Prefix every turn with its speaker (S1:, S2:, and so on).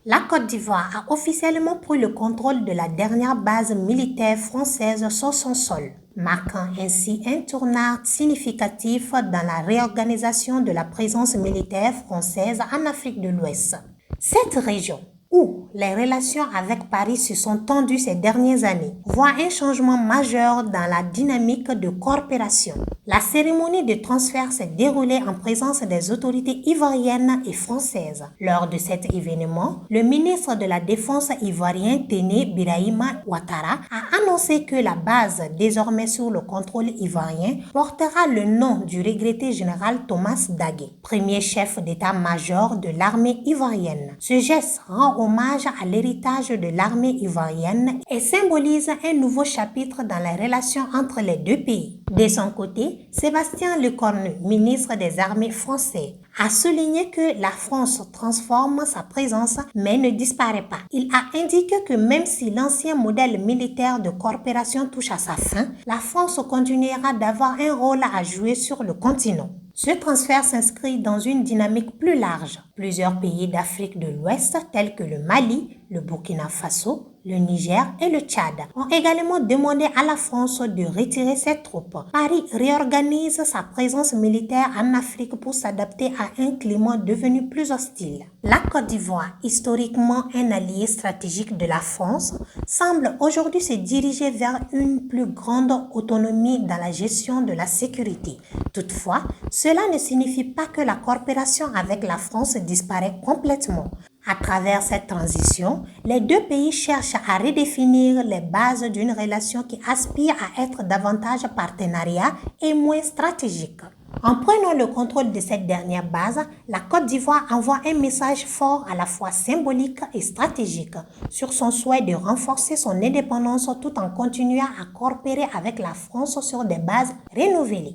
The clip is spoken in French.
S1: La Côte d'Ivoire a officiellement pris le contrôle de la dernière base militaire française sur son sol, marquant ainsi un tournant significatif dans la réorganisation de la présence militaire française en Afrique de l'Ouest. Cette région, où les relations avec Paris se sont tendues ces dernières années, voit un changement majeur dans la dynamique de coopération. La cérémonie de transfert s'est déroulée en présence des autorités ivoiriennes et françaises. Lors de cet événement, le ministre de la Défense ivoirien Téné Birahima Ouattara a annoncé que la base, désormais sous le contrôle ivoirien, portera le nom du regretté général Thomas Daguet, premier chef d'état-major de l'armée ivoirienne. Ce geste rend hommage à l'héritage de l'armée ivoirienne et symbolise un nouveau chapitre dans les relations entre les deux pays. De son côté, Sébastien Lecornu, ministre des Armées français, a souligné que la France transforme sa présence mais ne disparaît pas. Il a indiqué que même si l'ancien modèle militaire de coopération touche à sa fin, la France continuera d'avoir un rôle à jouer sur le continent. Ce transfert s'inscrit dans une dynamique plus large. Plusieurs pays d'Afrique de l'Ouest, tels que le Mali, le Burkina Faso, le Niger et le Tchad, ont également demandé à la France de retirer ses troupes. Paris réorganise sa présence militaire en Afrique pour s'adapter à un climat devenu plus hostile. La Côte d'Ivoire, historiquement un allié stratégique de la France, semble aujourd'hui se diriger vers une plus grande autonomie dans la gestion de la sécurité. Toutefois, cela ne signifie pas que la coopération avec la France disparaît complètement. À travers cette transition, les deux pays cherchent à redéfinir les bases d'une relation qui aspire à être davantage partenariat et moins stratégique. En prenant le contrôle de cette dernière base, la Côte d'Ivoire envoie un message fort à la fois symbolique et stratégique sur son souhait de renforcer son indépendance tout en continuant à coopérer avec la France sur des bases renouvelées.